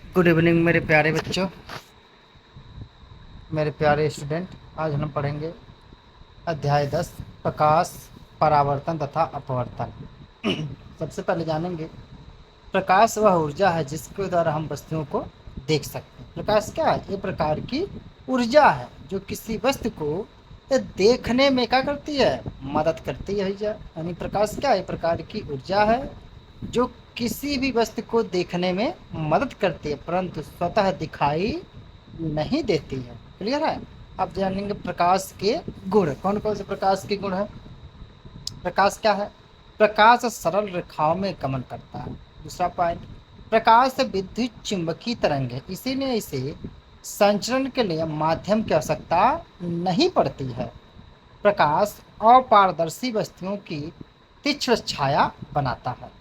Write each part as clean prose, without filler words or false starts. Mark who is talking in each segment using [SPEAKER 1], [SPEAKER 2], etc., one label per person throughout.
[SPEAKER 1] Good evening मेरे प्यारे बच्चों, मेरे प्यारे स्टूडेंट। आज हम पढ़ेंगे अध्याय 10 प्रकाश, परावर्तन तथा अपवर्तन। सबसे पहले जानेंगे प्रकाश वह ऊर्जा है जिसके द्वारा हम वस्तुओं को देख सकते हैं। प्रकाश क्या है? ये प्रकार की ऊर्जा है जो किसी वस्तु को ये देखने में क्या करती है? मदद करती है भैया। यानी प्रकाश क्या है? प्रकार की ऊर्जा है जो किसी भी वस्तु को देखने में मदद करती है परंतु स्वतः दिखाई नहीं देती है। क्लियर है? अब जानेंगे प्रकाश के गुण। कौन कौन से प्रकाश के गुण है? प्रकाश क्या है? प्रकाश सरल रेखाओं में गमन करता है। दूसरा पॉइंट, प्रकाश विद्युत चुंबकीय तरंग है, इसीलिए इसे संचरण के लिए माध्यम की आवश्यकता नहीं पड़ती है। प्रकाश अपारदर्शी वस्तुओं की तीक्ष्ण छाया बनाता है।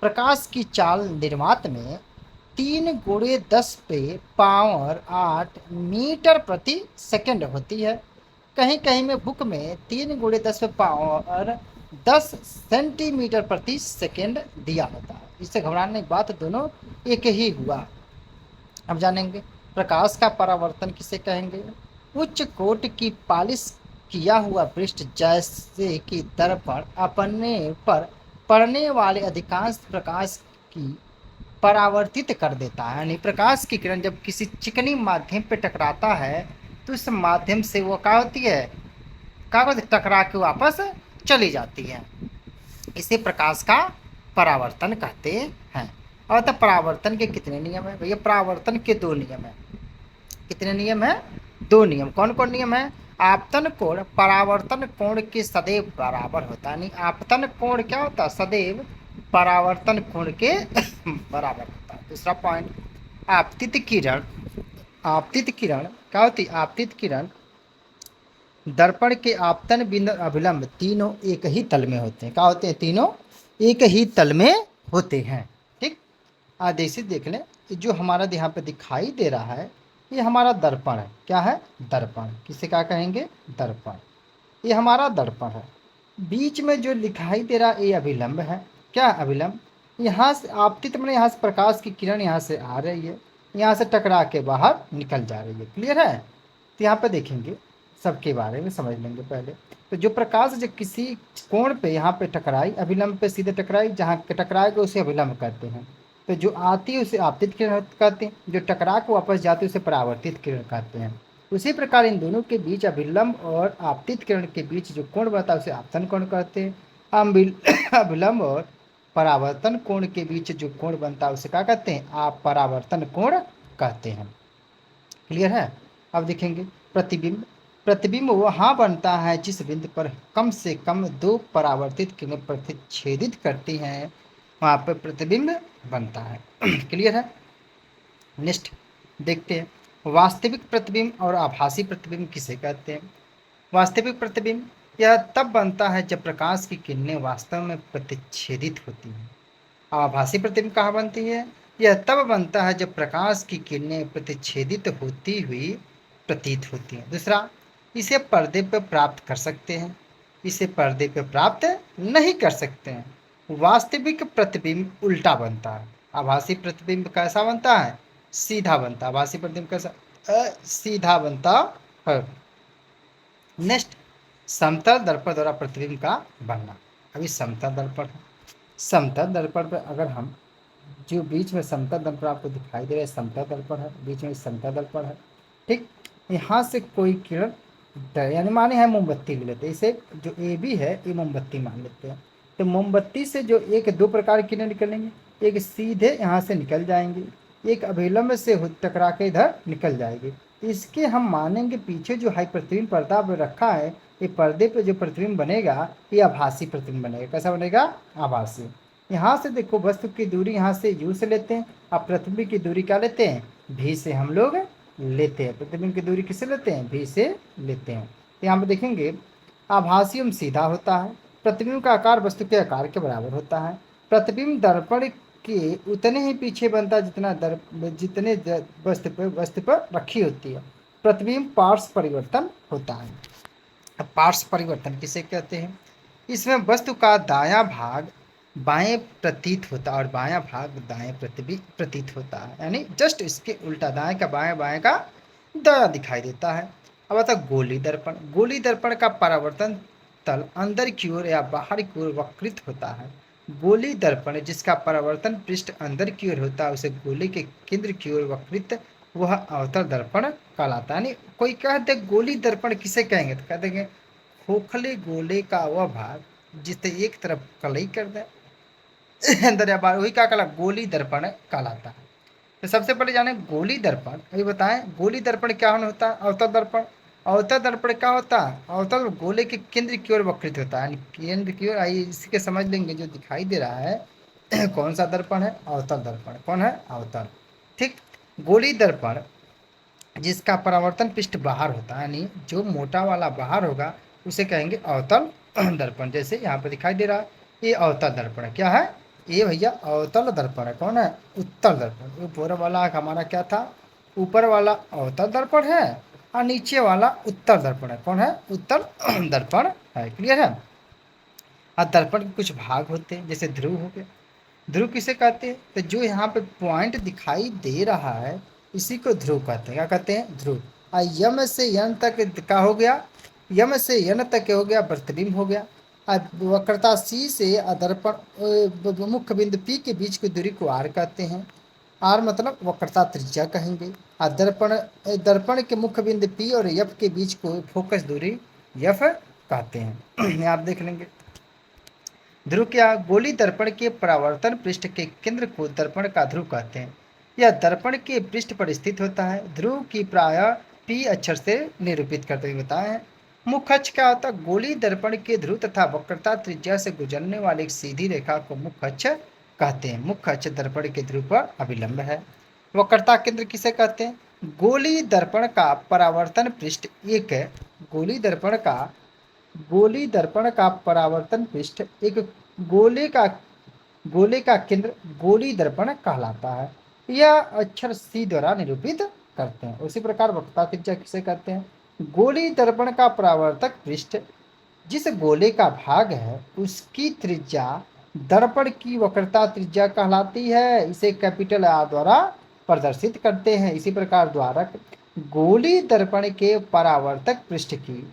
[SPEAKER 1] प्रकाश की चाल निर्वात में 3 × 10 पे पावर 8 मीटर प्रति सेकंड होती है। कहीं कहीं में बुक में 3 × 10 पे पावर 10 सेंटीमीटर प्रति सेकंड दिया होता है। इससे घबराने की बात, दोनों एक ही हुआ। अब जानेंगे प्रकाश का परावर्तन किसे कहेंगे? उच्च कोट की पालिश किया हुआ पृष्ठ जैसे कि दर्पण अपने पर पड़ने वाले अधिकांश प्रकाश की परावर्तित कर देता है। यानी प्रकाश की किरण जब किसी चिकनी माध्यम पर टकराता है तो इस माध्यम से वो क्या होती है? कागज टकरा के वापस चली जाती है। इसे प्रकाश का परावर्तन कहते हैं। और तो परावर्तन के कितने नियम है भैया? परावर्तन के 2 नियम है। कितने नियम है? 2 नियम। कौन कौन नियम है? आपतन कोण परावर्तन कोण के सदैव बराबर होता है। यानी आपतन कोण क्या होता है? सदैव परावर्तन कोण के बराबर होता है। दूसरा पॉइंट, आपतित किरण। आपतित किरण क्या होती है? आपतित किरण दर्पण के आपतन बिंदु अभिलंब तीनों एक ही तल में होते हैं। क्या होते हैं? तीनों एक ही तल में होते हैं। ठीक, आज जैसे देख लें, जो हमारा यहाँ पे दिखाई दे रहा है ये हमारा दर्पण है। क्या है? दर्पण। किसे क्या कहेंगे? दर्पण। ये हमारा दर्पण है। बीच में जो दिखाई दे रहा है ये अभिलंब है। क्या अभिलंब? यहाँ से आपतित मैंने यहाँ से प्रकाश की किरण यहाँ से आ रही है, यहाँ से टकरा के बाहर निकल जा रही है। क्लियर है? तो यहाँ पे देखेंगे, सबके बारे में समझ लेंगे पहले। तो जो प्रकाश जो किसी कोण पे यहाँ पे टकराई, अभिलंब पे सीधे टकराई, जहाँ टकराएगा उसे अभिलंब कहते हैं। तो जो आती है उसे आपतित किरण कहते हैं, जो टकरा के वापस जाती है उसे परावर्तित किरण कहते हैं। उसी प्रकार इन दोनों के बीच अभिलंब और आपतित किरण के बीच जो कोण बनता है उसे आपतन कोण कहते हैं। अभिलंब और परावर्तन कोण के बीच जो कोण बनता है उसे क्या कहते हैं? आप परावर्तन कोण कहते हैं। क्लियर है? अब देखेंगे प्रतिबिंब। प्रतिबिंब वहाँ बनता है जिस बिंदु पर कम से कम 2 परावर्तित किरणें प्रतिच्छेदित करती हैं, वहाँ पर प्रतिबिंब बनता है। क्लियर है? नेक्स्ट देखते हैं वास्तविक प्रतिबिंब और आभासी प्रतिबिंब किसे कहते हैं। वास्तविक प्रतिबिंब यह तब बनता है जब प्रकाश की किरणें वास्तव में प्रतिच्छेदित होती हैं। आभासी प्रतिबिंब कहाँ बनती है? यह तब बनता है जब प्रकाश की किरणें प्रतिच्छेदित होती हुई प्रतीत होती हैं। दूसरा, इसे पर्दे पर प्राप्त कर सकते हैं, इसे पर्दे पर प्राप्त नहीं कर सकते हैं। वास्तविक प्रतिबिंब उल्टा बनता है। आभासी प्रतिबिंब कैसा बनता है? सीधा बनता है। आभासी प्रतिबिंब कैसा? सीधा बनता है। नेक्स्ट, समतल दर्पण द्वारा प्रतिबिंब का बनना। अभी समतल दर्पण है। समतल दर्पण पर अगर हम जो बीच में समतल दर्पण आपको दिखाई दे रहा है, समतल दर्पण है, बीच में समतल दर्पण है। ठीक, यहाँ से कोई किरण यानी माने है मोमबत्ती ले लेते हैं, इसे जो ए बी है ये मोमबत्ती मान लेते हैं। तो मोमबत्ती से जो एक 2 प्रकार की किरण निकलेंगे, एक सीधे यहाँ से निकल जाएंगे, एक अभिलंब से टकरा के इधर निकल जाएगी। इसके हम मानेंगे पीछे जो हाई प्रतिबिंब पर्दा पर रखा है, ये पर्दे पे जो प्रतिबिंब बनेगा ये आभासी प्रतिबिंब बनेगा। कैसा बनेगा? आभासी। यहाँ से देखो वस्तु की दूरी यहाँ से यू से लेते हैं, अब प्रतिबिंब की दूरी क्या लेते हैं? भी से हम लोग लेते हैं। प्रतिबिंब की दूरी किससे लेते हैं? भी से लेते हैं। तो यहाँ पर देखेंगे आभासी में सीधा होता है, प्रतिबिंब का आकार वस्तु के आकार के बराबर होता है। प्रतिबिंब दर्पण के उतने ही पीछे बनता है जितने वस्तु पर रखी होती है। प्रतिबिंब पार्श्व परिवर्तन होता है। अब पार्श्व परिवर्तन किसे कहते हैं? इसमें वस्तु का दायां भाग बाएं प्रतीत होता है और बायां भाग दाएं प्रतीत होता है, यानी जस्ट इसके उल्टा, दाएं का बाएं, बाएं का दायां दिखाई देता है। अब आता गोली दर्पण। गोली दर्पण का परावर्तन तल अंदर की ओर या बाहर की ओर वक्रित होता है। गोली दर्पण जिसका परावर्तन पृष्ठ अंदर की ओर होता है उसे गोली के केंद्र की ओर वक्रित, वह अवतल दर्पण कहलाता है। यानी कोई कहते गोली दर्पण किसे कहेंगे, तो कहते हैं खोखले गोले का वह भाग जिसे एक तरफ कलई कर दे अंदर या बाहर, वही क्या कहला, गोली दर्पण कहलाता है। तो सबसे पहले जाने गोली दर्पण, अभी बताएं गोली दर्पण क्या होता है। अवतल दर्पण, अवतल दर्पण क्या होता है, अवतल गोले के केंद्र की ओर वक्रित होता है, यानी केंद्र की ओर। आइए इसके समझ लेंगे, जो दिखाई दे रहा है कौन सा दर्पण है, अवतल दर्पण। कौन है, अवतल। ठीक। गोली दर्पण जिसका परावर्तन पृष्ठ बाहर होता है, यानी जो मोटा वाला बाहर होगा उसे कहेंगे अवतल दर्पण। जैसे यहाँ पर दिखाई दे रहा है, ये अवतल दर्पण क्या है, ये भैया अवतल दर्पण है। कौन है, उत्तल दर्पण। ऊपर वाला हमारा क्या था, ऊपर वाला अवतल दर्पण है और नीचे वाला उत्तल दर्पण है। कौन है, उत्तल दर्पण है। क्लियर है। और दर्पण के कुछ भाग होते हैं, जैसे ध्रुव हो गया। ध्रुव किसे कहते हैं, तो जो यहाँ पे पॉइंट दिखाई दे रहा है इसी को ध्रुव कहते हैं। क्या कहते हैं, ध्रुव। यम से यन तक का हो गया, यम से यन तक हो गया प्रतिबिंब हो गया। वक्रता सी से दर्पण मुख्य बिंदु पी के बीच की दूरी को आर कहते हैं। आर मतलब वक्रता त्रिज्या कहेंगे। और दर्पण दर्पण के मुख्य बिंदु पी और यफ के बीच को फोकस दूरी यफ कहते हैं। आप देख लेंगे। ध्रुव क्या, गोली दर्पण के परावर्तन पृष्ठ के केंद्र को दर्पण का ध्रुव कहते हैं। यह दर्पण के पृष्ठ पर स्थित होता है। ध्रुव की प्राय पी अक्षर से निरूपित करते हुए बताए हैं। मुख्य अक्ष क्या होता है, गोली दर्पण के ध्रुव तथा वक्रता त्रिज्या से गुजरने वाली एक सीधी रेखा को मुख्य अक्ष कहते हैं। मुख्य अक्ष दर्पण के ध्रुव पर अभिलंब है। वक्रता केंद्र किसे कहते हैं, गोली दर्पण का परावर्तन पृष्ठ एक है। गोली दर्पण का परावर्तन पृष्ठ एक गोले का केंद्र गोली दर्पण कहलाता है। यह अक्षर सी द्वारा निरूपित करते हैं। उसी प्रकार वक्रता त्रिज्या किसे कहते हैं, गोली दर्पण का परावर्तक पृष्ठ जिस गोले का भाग है उसकी त्रिज्या दर्पण की वक्रता त्रिज्या कहलाती है। इसे कैपिटल आर द्वारा प्रदर्शित करते हैं। इसी प्रकार द्वारक गोली दर्पण के परावर्तक पृष्ठ की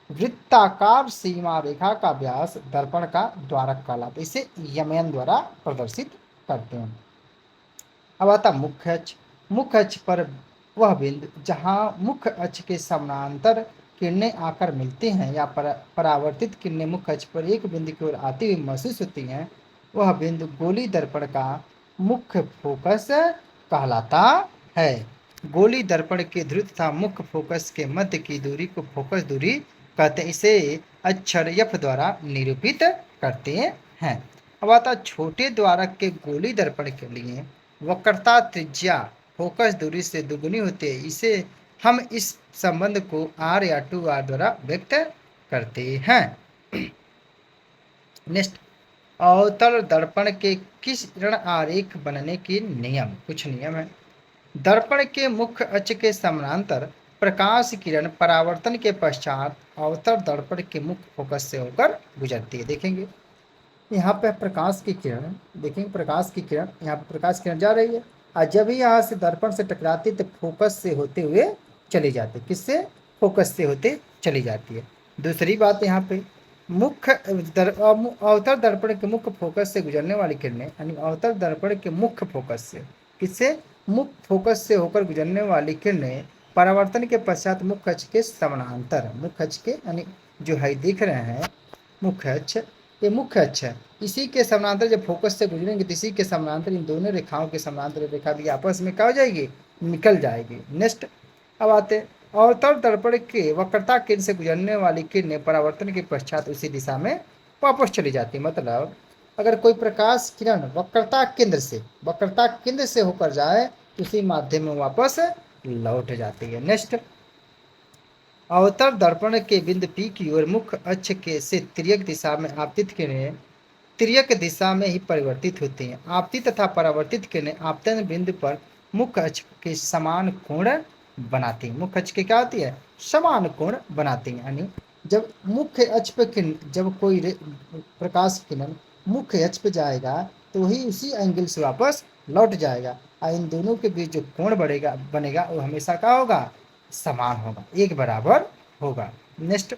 [SPEAKER 1] वृत्ताकार सीमा रेखा का व्यास दर्पण का द्वारक कहलाता है। इसे यमन द्वारा प्रदर्शित करते हैं। अब आता मुख्य अक्ष। मुख्य अक्ष पर वह बिंदु जहां मुख्य अक्ष के समानांतर किरणें आकर मिलती हैं या परावर्तित किरणें मुख्य अक्ष पर एक बिंदु की ओर आती हुई महसूस होती हैं, वह बिंदु गोली दर्पण का मुख्य फोकस कहलाता है। गोली दर्पण के ध्रुव तथा मुख्य फोकस के मध्य की दूरी को फोकस दूरी कहते हैं। इसे अक्षर यफ द्वारा निरूपित करते हैं। अब आता छोटे द्वारक के गोली दर्पण के लिए वक्रता त्रिज्या फोकस दूरी से दुगुनी होती है। इसे हम इस संबंध को आर या 2r द्वारा व्यक्त करते हैं। नेक्स्ट, अवतल दर्पण के किरण आरेख बनने के नियम। कुछ नियम है। दर्पण के मुख्य अक्ष के समानांतर प्रकाश किरण परावर्तन के पश्चात अवतल दर्पण के मुख्य फोकस से होकर गुजरती है। देखेंगे यहाँ पे प्रकाश की किरण, देखेंगे प्रकाश की किरण, यहाँ पे प्रकाश किरण जा रही है और जब ही यहाँ से दर्पण से टकराती तो फोकस से होते हुए चली जाती है। किससे, फोकस से होते चली जाती है। दूसरी बात यहाँ पे अवतल दर्पण के मुख्य फोकस से गुजरने वाली किरणें, यानी अवतल दर्पण के मुख्य फोकस से, किससे, मुख्य फोकस से होकर गुजरने वाली किरणें परावर्तन के पश्चात मुख्य अक्ष के समानांतर, मुख्य अक्ष के यानी जो है देख रहे हैं मुख्य अक्ष, ये मुख्य अक्ष है, इसी के समानांतर जब फोकस से गुजरेंगे तो इसी के समानांतर इन दोनों रेखाओं के समानांतर रेखा भी आपस में क्या हो जाएगी, निकल जाएगी। नेक्स्ट, अब आते अवतल दर्पण के वक्रता केंद्र से गुजरने वाली किरणें परावर्तन के पश्चात उसी दिशा में वापस चली जाती है। मतलब अगर कोई प्रकाश किरण वक्रता केंद्र से होकर जाए तो उसी माध्यम में वापस लौट जाती है। नेक्स्ट, अवतल दर्पण के बिंदु P की ओर मुख्य अक्ष के से तिर्यक दिशा में आपतित किरणें तिर्यक दिशा में ही परिवर्तित होती हैं। आपतित तथा परावर्तित किरणें आपतन बिंदु पर मुख्य अक्ष के समान कोण बनाती हैं। मुख्य अक्ष के क्या होती है, समान कोण बनाती हैं। यानी जब मुख्य अक्ष पर किरण, जब कोई प्रकाश किरण मुख्य अक्ष पे जाएगा तो ही उसी एंगल से वापस लौट जाएगा, और इन दोनों के बीच जो कोण बढ़ेगा बनेगा वो हमेशा क्या होगा, समान होगा, एक बराबर होगा। नेक्स्ट,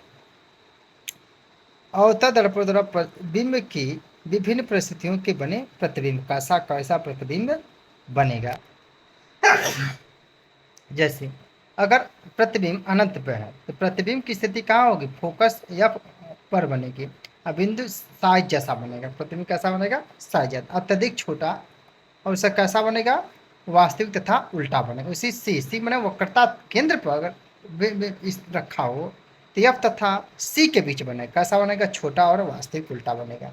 [SPEAKER 1] अवतल दर्पण द्वारा बिंब की विभिन्न परिस्थितियों के बने प्रतिबिंब, कैसा कैसा प्रतिबिंब बनेगा। जैसे अगर प्रतिबिंब अनंत पे है तो प्रतिबिंब की स्थिति कहाँ होगी, फोकस एफ पर बनेगी, अब बिंदु साइज जैसा बनेगा, प्रतिबिंब कैसा बनेगा, साइज जैसा, अत्यधिक छोटा, और उसका कैसा बनेगा, वास्तविक तथा उल्टा बनेगा। उसी सी मैंने वक्रता केंद्र पर अगर इस रखा हो तो एफ तथा सी के बीच बनेगा, कैसा बनेगा, छोटा और वास्तविक उल्टा बनेगा।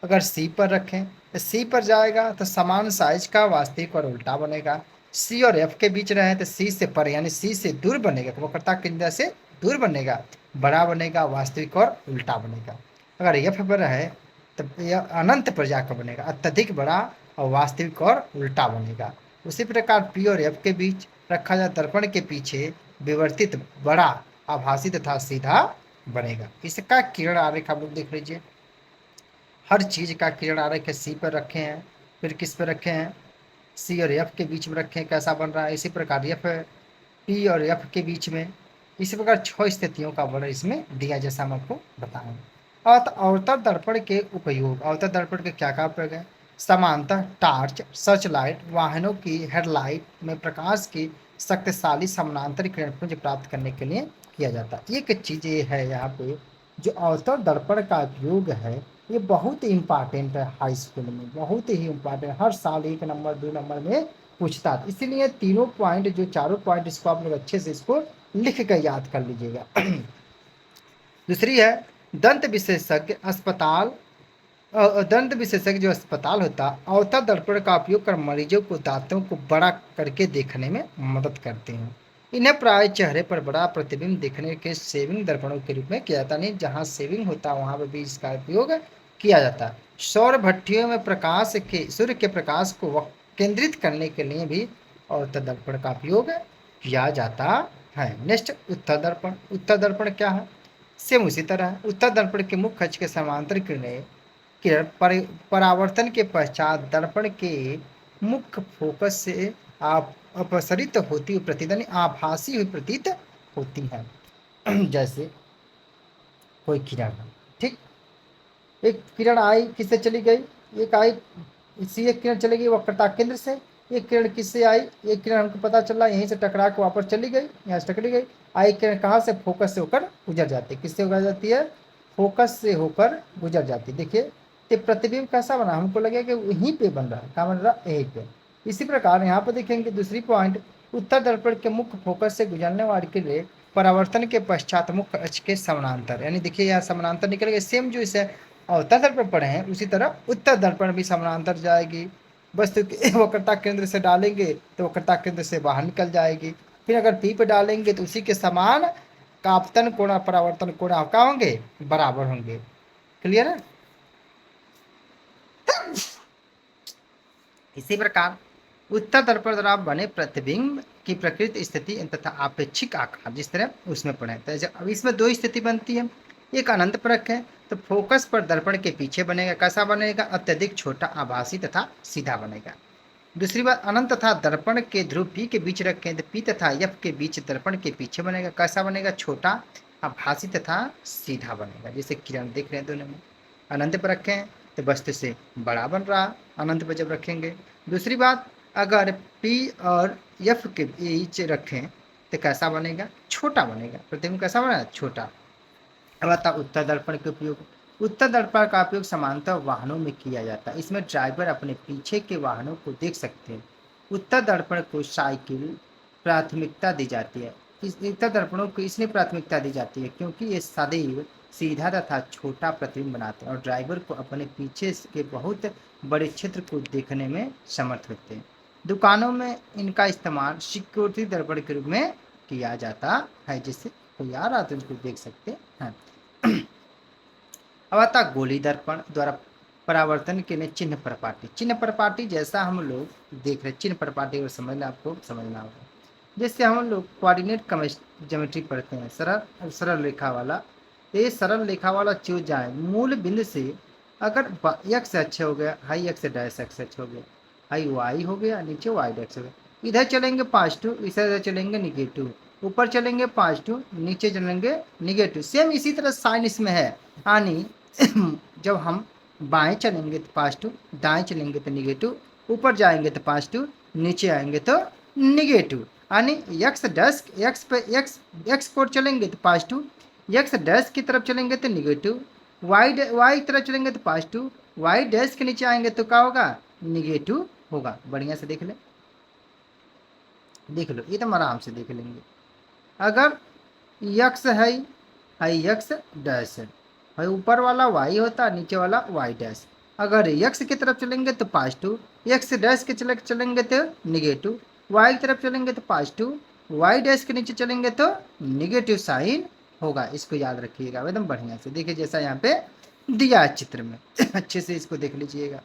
[SPEAKER 1] अगर सी पर रखें तो सी पर जाएगा तो समान साइज का वास्तविक और उल्टा बनेगा। सी और एफ के बीच रहे तो सी से पर यानी सी से दूर बनेगा, वक्रता केंद्र से दूर बनेगा, बड़ा बनेगा, वास्तविक और उल्टा बनेगा। अगर एफ पर रहे तो यह अनंत पर जाकर बनेगा, अत्यधिक बड़ा और वास्तविक और उल्टा बनेगा। उसी प्रकार पी और एफ के बीच रखा जाए दर्पण के पीछे विवर्तित बड़ा आभासी तथा सीधा बनेगा। इसका किरण आरेख आप लोग देख लीजिए, हर चीज का किरण आरेख सी पर रखे हैं, फिर किस पर रखे हैं, सी और एफ के बीच में रखे हैं, कैसा बन रहा है। इसी प्रकार एफ पी और एफ के बीच में, इसी प्रकार 6 स्थितियों का वर्णन इसमें दिया जैसा हम आपको बताएंगे। और अवतल दर्पण के उपयोग, अवतल दर्पण के क्या क्या उपयोग है, समांतर टार्च सर्च लाइट वाहनों की हेडलाइट में प्रकाश की शक्तिशाली समानांतर किरण पुंज प्राप्त करने के लिए किया जाता है। एक चीज ये है यहाँ पे, जो अवतल दर्पण का उपयोग है ये बहुत ही इम्पॉर्टेंट है, हाई स्कूल में बहुत ही इम्पॉर्टेंट, हर साल 1 नंबर 2 नंबर में पूछता है। इसीलिए तीनों पॉइंट जो चारों पॉइंट इसको आप लोग अच्छे से इसको लिख कर याद कर लीजिएगा। दूसरी है दंत विशेषज्ञ अस्पताल, दंत विशेषज्ञ जो अस्पताल होता है अवतल दर्पण का उपयोग कर मरीजों को दांतों को बड़ा करके देखने में मदद करते हैं। इन्हें प्राय चेहरे पर बड़ा प्रतिबिंब देखने के सेविंग दर्पणों के रूप में किया जाता, नहीं जहाँ सेविंग होता है वहाँ पर भी इसका उपयोग किया जाता है। सौर भट्टियों में प्रकाश के सूर्य के प्रकाश को केंद्रित करने के लिए भी अवतल दर्पण का उपयोग किया जाता है। नेक्स्ट, उत्तल दर्पण, उत्तल दर्पण क्या है, सेम उसी तरह उत्तल दर्पण के मुख्य अक्ष के समांतर किरण परावर्तन के पश्चात दर्पण के मुख्य फोकस से आप अपसरित होती हुई प्रतिध्वनि आभासी हुई प्रतीत होती है। जैसे कोई किरण, ठीक, एक किरण आई किससे चली गई, एक आई इसी एक किरण चली गई वक्रता केंद्र से, एक किरण किससे आई, एक किरण हमको पता चला यहीं से टकरा के वापस चली गई, यहाँ से टकरी गई, आई किरण कहाँ से, फोकस से होकर गुजर जाती है, किससे गुजर जाती है, फोकस से होकर गुजर जाती है। देखिए ये प्रतिबिंब कैसा बना, हमको लगे कि वहीं पे बन रहा है, कहाँ बन रहा है, यहीं पे। इसी प्रकार यहाँ पर देखेंगे दूसरी पॉइंट, उत्तर दर्पण के मुख्य फोकस से गुजरने वाले के लिए परावर्तन के पश्चात मुख्य अक्ष के समानांतर, यानी देखिए यहाँ समानांतर निकल गए, सेम जो इसे अवतल दर्पण पढ़े हैं उसी तरह उत्तर दर्पण भी समानांतर जाएगी, वस्तु वक्रता केंद्र से डालेंगे तो वक्रता केंद्र से बाहर निकल जाएगी, फिर अगर पी पे डालेंगे तो उसी के समान का आपतन कोण परावर्तन कोण क्या होंगे, बराबर होंगे। क्लियर है। इसी प्रकार उत्तर दर्पण द्वारा बने प्रतिबिंब की प्रकृति स्थिति तथा आपेक्षिक आकार जिस तरह उसमें पढ़े, तो अब इसमें 2 स्थिति बनती है, एक अनंत परक है तो फोकस पर दर्पण के पीछे बनेगा, कैसा बनेगा, अत्यधिक छोटा आभासी तथा सीधा बनेगा। दूसरी बात अनंत तथा दर्पण के ध्रुव पी के बीच रखें तो पी तथा एफ के बीच दर्पण के पीछे बनेगा, कैसा बनेगा, छोटा आभासी तथा सीधा बनेगा, जैसे किरण देख रहे हैं दोनों में। अनंत पर रखें तो वस्तु से बड़ा बन रहा, अनंत पर जब रखेंगे। दूसरी बात अगर पी और एफ के बीच रखें तो कैसा बनेगा, छोटा बनेगा, प्रतिबिंब कैसा बनेगा, छोटा। अब आता उत्तर दर्पण के उपयोग, उत्तर दर्पण का उपयोग समांतर वाहनों में किया जाता है, इसमें ड्राइवर अपने पीछे के वाहनों को देख सकते हैं। उत्तर दर्पण को साइकिल प्राथमिकता दी जाती है, इस उत्तर दर्पणों को इसलिए प्राथमिकता दी जाती है क्योंकि ये सदैव सीधा तथा छोटा प्रतिबिंब बनाते हैं और ड्राइवर को अपने पीछे के बहुत बड़े क्षेत्र को देखने में समर्थ होते हैं। दुकानों में इनका इस्तेमाल सिक्योरिटी दर्पण के रूप में किया जाता है, जिससे कोई आ रहा तो उनको देख सकते हैं। अब आता गोली दर्पण द्वारा परावर्तन के लिए चिन्ह परपाटी, चिन्ह परपाटी जैसा हम लोग देख रहे, चिन्ह परपाटी को समझना आपको समझना होगा, जैसे हम लोग कोऑर्डिनेट ज्योमेट्री पढ़ते हैं, सरल सरल रेखा वाला, ये सरल रेखा वाला चीज जाए मूल बिंदु से अगर एक्स अच्छा हो गया, हाई एक्स डैश एक्स अच्छा हो गया, हाई वाई हो गया, नीचे वाई डैश हो गया। इधर चलेंगे पॉजिटिव, इधर चलेंगे निगेटिव, ऊपर चलेंगे पॉजिटिव, नीचे चलेंगे निगेटिव। सेम इसी तरह साइन इसमें है, यानी जब हम बाएं चलेंगे तो पॉजिटिव, दाएं चलेंगे तो निगेटिव, ऊपर जाएंगे तो पॉजिटिव, नीचे आएंगे तो निगेटिव। यानी एक्स डैश एक्स पे एक्स कोड चलेंगे तो पॉजिटिव, एक्स डैश की तरफ चलेंगे तो निगेटिव, वाई की तरफ चलेंगे तो पॉजिटिव, वाई डैश के नीचे आएंगे तो क्या होगा, निगेटिव होगा। बढ़िया से देख ले, देख लो एकदम आराम से देख लेंगे। अगर यक्स है, यक्स डैश है, भाई ऊपर वाला वाई होता है, नीचे वाला वाई डैश। अगर यक्स की तरफ चलेंगे तो पॉजिटिव, यक्स डैश के चलेंगे तो निगेटिव, वाई की तरफ चलेंगे तो पॉजिटिव, वाई डैश के नीचे चलेंगे तो निगेटिव साइन होगा। इसको याद रखिएगा एकदम बढ़िया से। देखिए जैसा यहाँ पे दिया है चित्र में अच्छे से इसको देख लीजिएगा।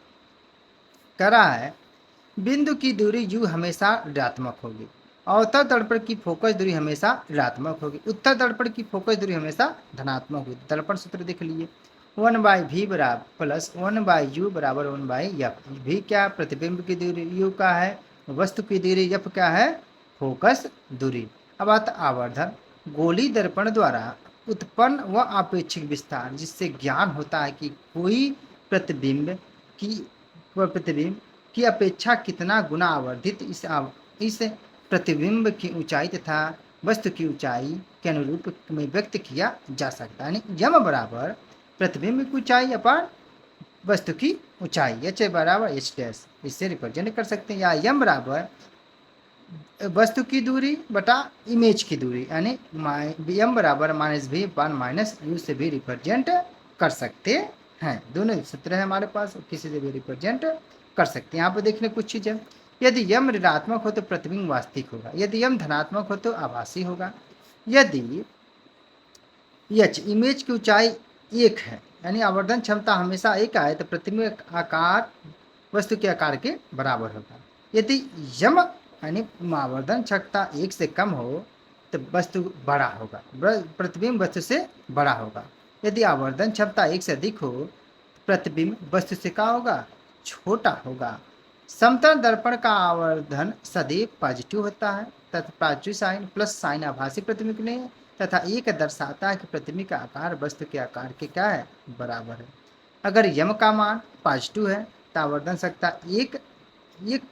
[SPEAKER 1] कह रहा है बिंदु की दूरी u हमेशा ऋणात्मक होगी, अवतल दर्पण की फोकस दूरी हमेशा ऋणात्मक होगी, उत्तर दर्पण की फोकस दूरी हमेशा धनात्मक होगी। दर्पण सूत्र देख लीजिए, 1/v बराबर प्लस 1/u बराबर 1/f। v क्या, प्रतिबिंब की दूरी, u का है वस्तु की दूरी, f क्या है फोकस दूरी। अब आता आवर्धन, गोली दर्पण द्वारा उत्पन्न व आपेक्षिक विस्तार, जिससे ज्ञान होता है कि कोई प्रतिबिंब की अपेक्षा कितना गुना आवर्धित इस प्रतिबिंब की ऊंचाई तथा वस्तु की ऊंचाई के अनुरूप में व्यक्त किया जा सकता है। यानी यम बराबर प्रतिबिंब की ऊंचाई अपान वस्तु की ऊंचाई, एच बराबर एच डैश, इससे रिप्रेजेंट कर सकते हैं। या यम बराबर वस्तु की दूरी बटा इमेज की दूरी, यानी यम बराबर -v अपान -u से भी रिप्रेजेंट कर सकते हैं। दोनों सूत्र है हमारे पास, किसी से भी रिप्रेजेंट कर सकते हैं। यहाँ पर देख लें कुछ चीजें, यदि यम ऋणात्मक हो तो प्रतिबिंब वास्तविक होगा, यदि यम धनात्मक हो तो आभासी होगा, यदि एच इमेज की ऊंचाई 1 है, यानी आवर्धन क्षमता हमेशा 1 आए तो प्रतिबिंब आकार वस्तु के आकार के बराबर होगा। यदि यम यानी आवर्धन क्षमता 1 से कम हो तो वस्तु बड़ा होगा, प्रतिबिंब वस्तु से बड़ा होगा। यदि आवर्धन क्षमता 1 से अधिक हो, प्रतिबिंब वस्तु से क्या होगा, छोटा होगा। समतल दर्पण का आवर्धन सदैव पॉजिटिव होता है तथा पॉजिटिव साइन प्लस साइन आभासी प्रतिबिंब के लिए तथा एक दर्शाता है कि प्रतिबिंब का आकार वस्तु के आकार के क्या है, बराबर है। अगर यम का मान पॉजिटिव है तो आवर्धन सकता एक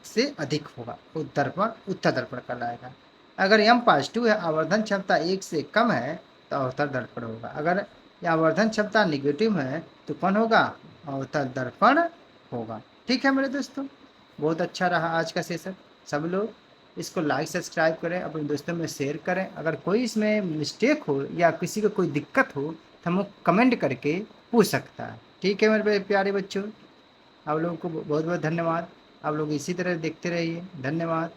[SPEAKER 1] से अधिक होगा, उत्तर दर्पण कहलाएगा। अगर यम पॉजिटिव है, आवर्धन क्षमता 1 से कम है तो अवतल दर्पण होगा। अगर आवर्धन क्षमता निगेटिव है तो कौन होगा, अवतल दर्पण होगा। ठीक है मेरे दोस्तों, बहुत अच्छा रहा आज का सेशन। सब लोग इसको लाइक सब्सक्राइब करें, अपने दोस्तों में शेयर करें। अगर कोई इसमें मिस्टेक हो या किसी को कोई दिक्कत हो तो हम कमेंट करके पूछ सकता है। ठीक है मेरे प्यारे बच्चों, आप लोगों को बहुत बहुत धन्यवाद। आप लोग इसी तरह देखते रहिए, धन्यवाद।